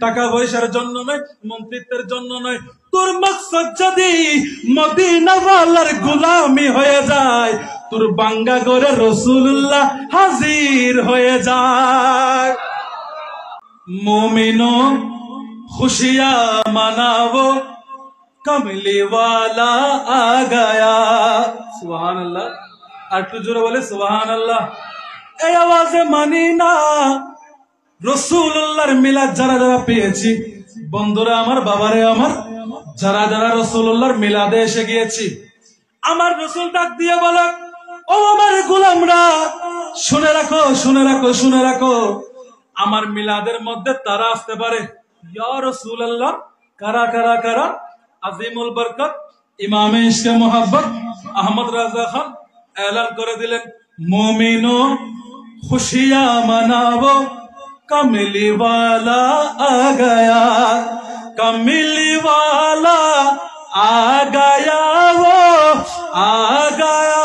টাকা পয়সার জন্য নয়, মন্ত্রিত্বের জন্য নয়। তোর মকসদ যদি মদিনাওয়ালার গোলামি হয়ে যায়, তোর বাঙ্গা করে রাসূলুল্লাহ হাজির হয়ে যায়। मोमिनो खुशियां मनावो, कमली वाला आ गया। सुभान अल्लाह। আর একটু জোরে বলে সুবহান আল্লাহ। এই আওয়াজে মানি না রাসূলুল্লাহর মিলাদ যারা যারা পেয়েছি, বন্ধুরা আমার, বাবারে আমার, যারা যারা রাসূলুল্লাহর মিলাদে এসে গিয়েছি, আমার রাসূল ডাক দিয়ে বলে, ও আমার গোলামরা, শুনে রাখো, শুনে রাখো, শুনে রাখো, আমার মিলাদের মধ্যে তারা আসতে পারে। ইয়া রাসূলুল্লাহ, কারা কারা কারা? আজিমুল বরকত ইমামে ইশকে মোহাব্বত আহমদ রাজা খান এলান করে দিলেন, মুমিনো খুশিয়াं मनावो, कमली वाला आ गया, कमली वाला आ गया, वो आ गया,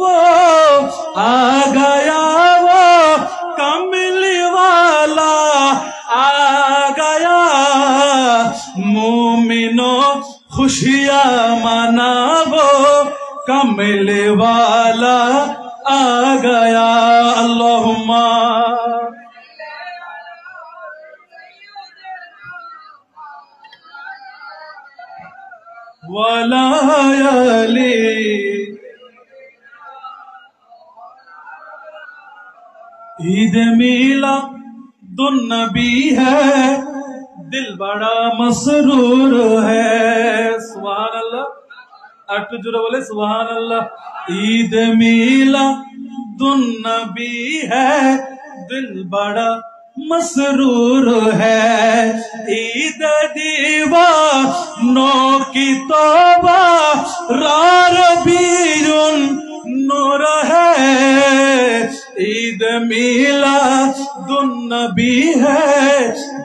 वो आ गया, वो कमली वाला आ गया। मोमिनो खुशियां मनावो, कमली वाला आ गया। अल्लाहुम्मा वला यली। ईद मिलादुन नबी है, दिल बड़ा मसरूर है। सुभान अल्लाह। আর একটু জোরে বলে সুবহান আল্লাহ। ঈদ মিলাদুন নবী হ্যায়, দিল বড়া मसरूर है। ईद दीवानों की तौबा, रार बीरुन नूर है। ईद मिलादुन नबी है,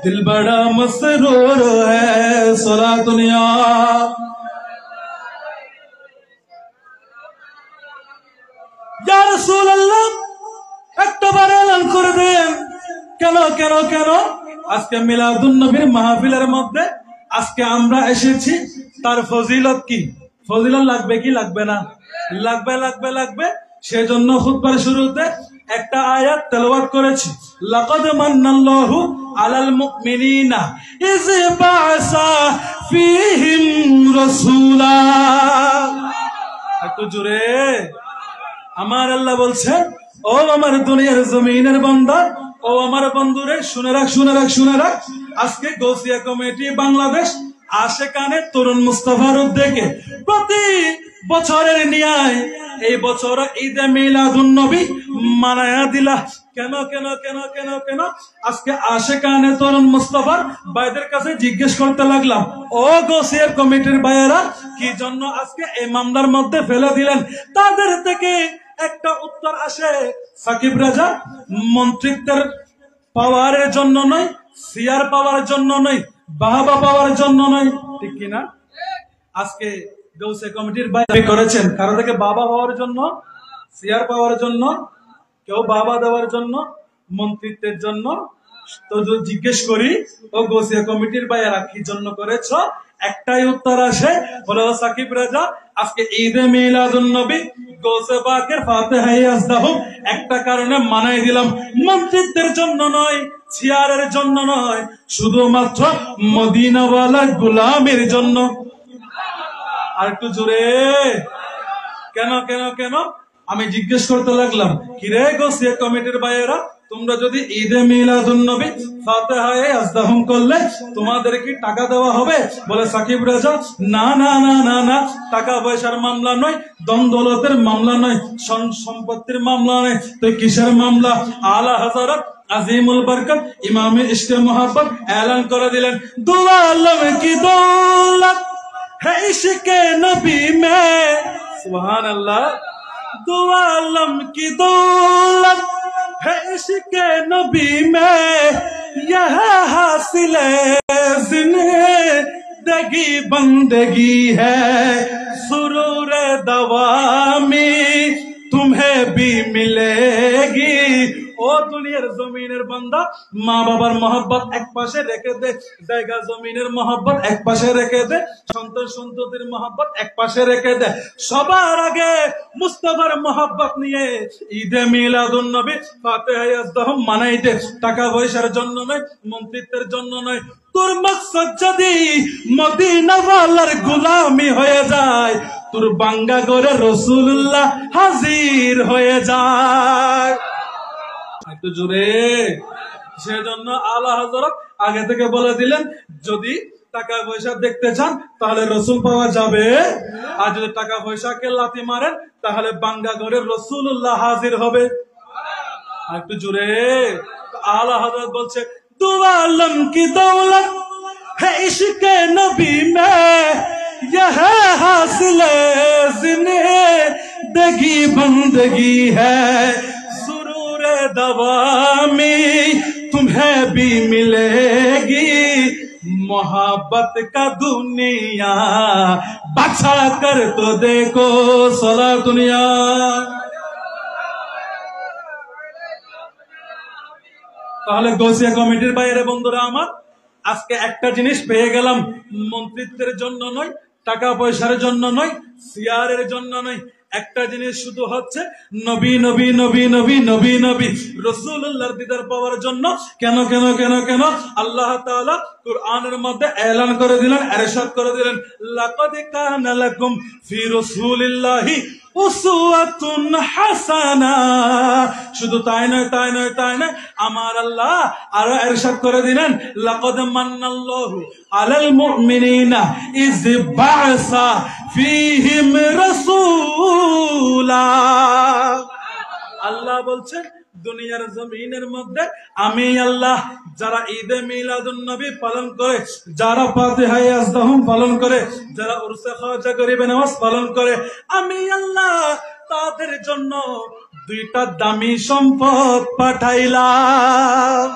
दिल बड़ा मसरूर है। सला दुनिया या रसूल अल्लाह, একটা বার এলান করে দেন, কেন কেন কেন আজকে মিলাদুন নবীর মাহফিলের মধ্যে আজকে আমরা এসেছি, তার ফজিলত কি? ফজিলত লাগবে কি লাগবে না? লাগবে লাগবে লাগবে। সেজন্য খুতবার শুরুতে একটা আয়াত তেলাওয়াত করেছি, লাকাদ মান্নাল্লাহু আলাল মুমিনিনা ইয বা'সা ফীহিম রাসূলা। একটু জোরে। আমার আল্লাহ বলছে, ও আমার দুনিয়ার জমিনের বান্দা, ও আমার বন্ধুরে, শুনে রাখ, শুনে রাখ, শুনে রাখ। আজকে গৌসিয়া কমিটি বাংলাদেশ আশেকানে তরুণ মুস্তাফার উদ্যোগে প্রতি বছরের ন্যায় এই বছর ঈদে মিলাদুন নবী মানায়া দিলা। কেন কেন কেন কেন কেন? আজকে আশেকানে তরুণ মুস্তাফার ভাইদের কাছে জিজ্ঞেস করতে লাগলাম, ও গৌসিয়া কমিটির ভাইয়েরা, কি জন্য আজকে এই মামলার মধ্যে ফেলে দিলেন? তাদের থেকে একটা উত্তর আসে, সাকিব রাজা মন্ত্রিত্বের পাওয়ারের জন্য নয়, সিয়ার পাওয়ার জন্য নয়, বাহাবা পাওয়ার জন্য নয়, ঠিক কিনা? আজকে গৌসে কমিটির বাইরে করেছেন কারো থেকে বাবা হওয়ার জন্য, সিয়ার পাওয়ার জন্য, কেউ বাবা দেওয়ার জন্য, মন্ত্রিত্বের জন্য। তো জিজ্ঞেস করি, ও গৌসিয়া কমিটির বাইরা কি জন্য করেছ? একটাই উত্তর আসে, বলে, সাকিব রাজা, আজকে ঈদে মিলাদুন নবী গৌসে পাকের ফাতিহা ইয়াজদাহু একটা কারণে মানাই দিলাম, মন্ত্রিত্বের জন্য নয়, চেয়ারের জন্য নয়, শুধুমাত্র মদিনাওয়ালা গোলামের জন্য। আর একটু জোরে। কেন কেন কেন? আমি জিজ্ঞেস করতে লাগলাম, কিরে গৌসিয়া কমিটির ভাইয়েরা, তোমরা যদি ঈদে মিলাদুন নবী ফাতিহা ইয়াজদাহু করলে তোমাদের কি টাকা দেওয়া হবে? বলে সাকিব রাজা, না না না না না, টাকা পয়সার মামলা নয়, দ্বন্দ্বলতের মামলা নয়, সম্পত্তির মামলা নয়, তো কিসের মামলা? আলা হযরত আজিমুল বরকত ইমামে ইশকে মোহাব্বত এলান করে দিলেন, দু আলম কি দৌলত है इश्के नबी में। सुभान अल्लाह। दो आलम की दौलत है इश्के नबी में, यह हासिल जिंदगी बंदगी है, सुरूर दवामी तुम्हें भी मिलेगी, ओ ও দুনিয়ার জমিনের বান্দা, মা বাবার মহব্বত এক পাশে রেখে দে, জায়গা জমিনের মহব্বত এক পাশে রেখে দে, সন্তান সন্ততির মহব্বত এক পাশে রেখে দে, সবার আগে মুস্তাফার মহব্বত নিয়ে ঈদে মিলাদুন নবী ফাতিহা ইয়াজদাহুম মানাইতে, টাকা পয়সার জন্য নয়, মন্ত্রিত্বের জন্য নয়। তোর মকসদ যদি মদিনাওয়ালার গোলামি হয়ে যায়, তোর বাঙ্গা করে রাসূলুল্লাহ হাজির হয়ে যায়। একটু জোরে। সেজন্য আলা হযরত আগে থেকে বলে দিলেন, যদি টাকা পয়সা দেখতে চান তাহলে রসুল পাওয়া যাবে, আর যদি টাকা পয়সাকে লাথি মারেন তাহলে বাঙ্গা করে রাসূলুল্লাহ হাজির হবে। একটু জোরে। আলা হযরত বলছে, দু আলম কি দৌলত है इश्क नबी में, यह हासिल जिंदगी बंदगी है, सुरूर दवामी तुम्हें भी मिलेगी, मोहब्बत का दुनिया बचा कर तो देखो सला दुनिया। তাহলে গৌসিয়া কমিটির বাইরে বন্ধুরা আমার, আজকে একটা জিনিস পেয়ে গেলাম, মন্ত্রিত্বের জন্য নয়, টাকা পয়সার জন্য নয়, সিয়ারের জন্য নয়, একটা জিনিস শুধু হচ্ছে নবী নবী নবী নবী নবী নবী রাসূলুল্লাহর দিদার পাওয়ার জন্য। কেন কেন কেন কেন? আল্লাহ তাআলা কুরআনের মধ্যে এলান করে দিলেন, ইরশাদ করে দিলেন, লাকাদ কানা লাকুম ফি রাসূলিল্লাহি উসওয়াতুন হাসানা। শুধু তাই নয়, তাই নয়, তাই নয়, আমার আল্লাহ আরো ইরশাদ করে দিলেন, লাকাদ মান্নাল্লাহু আলাল মুমিনিনা ইয বা'সা ফীহিম রাসূলা। আল্লাহ বলছেন, দুনিয়ার জমিনের মধ্যে আমি আল্লাহ যারা ঈদে মিলাদুন নবী পালন করে, যারা ফাতিহা ইয়াজদাহুম পালন করে, যারা উরসে খাজা গরিবে নামাজ পালন করে, আমি আল্লাহ তাদের জন্য দুইটা দামি সম্পদ পাঠাইলাম।